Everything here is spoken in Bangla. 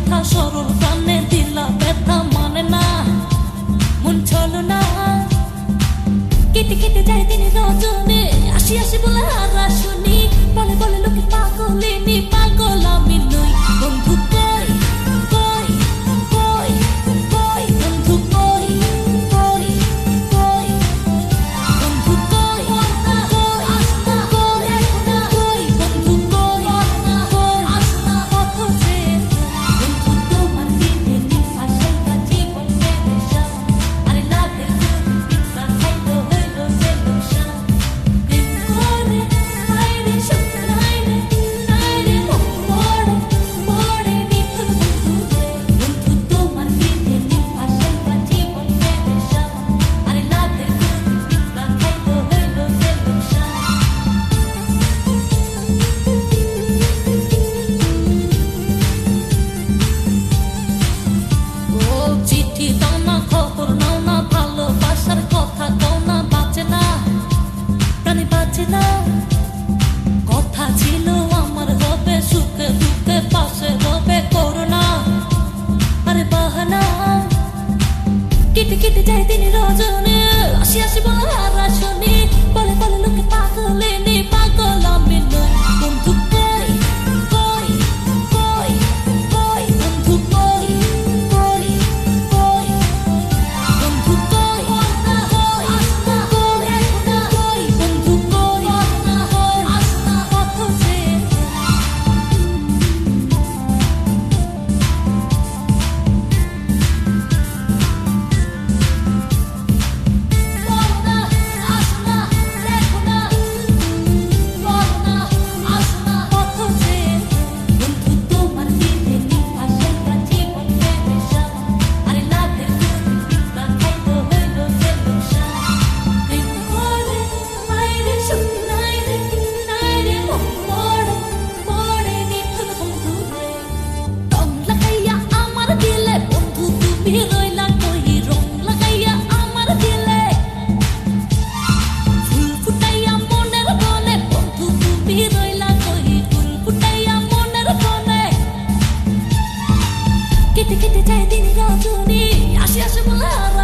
কথা সরল প্রাণে দিলা ব্যথা মানে না মন চলো না কেটে কেটে যায় দিন রজনী আসি আসি বলে আর শুনি বলে বলে লোকে পাগলিনী পাগল আমি নই বন্ধু কই কই কই কই বন্ধু কই কই কই বন্ধু কই কই আসনা কই কই বন্ধু কই কই আসনা কত যে বন্ধু তোমার দিনে নিফাসে কাটি বলতে দেশা আরে লাগে পিছা খাইতো হইলো সে লোকসা দিন করে আইরে শুকনা আইরে আইরে মোড়ে মোড়ে নিখুঁত বন্ধু তোমার দিনে নিফাসে কাটি বলতে দেশা আরে লাগে পিছা খাইতো হইলো সে লোকসা ও চিঠি দাও না খবর নাও না ভালোবাসার কথা দাও না বাঁচে না প্রাণে বাঁচে না কথা ছিল আমার হবে সুখে দুঃখে পাশে হবে করোনা আরে বাহানা কেটে কেটে যায় দিন রজনী আসি আসি বলে আর শুনি বলে বলে লোকে পাগলিনী পাগল আমি নই বন্ধু কই কই কই কই বন্ধু কই কই কই বন্ধু কই কই আসনা কই কই বন্ধু কই কই আসনা কত যে বলনা আসনা দেখো না বলনা আসনা কত যে বন্ধু তোমার দিনে নিফাসে কাটি বলতে দেশা আরে লাগে পিছা খাইতো হইলো সে লোকসা দিন করে আইরে শুকনা আইরে আইরে মোড়ে মোড়ে নিখুঁত বন্ধু রে রং লাগাইয়া আমার দিলে বন্ধু তুমি রইলা কই রং লাগাইয়া আমার দিলে ফুল ফুটাইয়া মনের বনে বন্ধু তুমি রইলা কই ফুল ফুটাইয়া মনের বনে কেটে কেটে যায় দিন রজনী আসি আসি বলে আর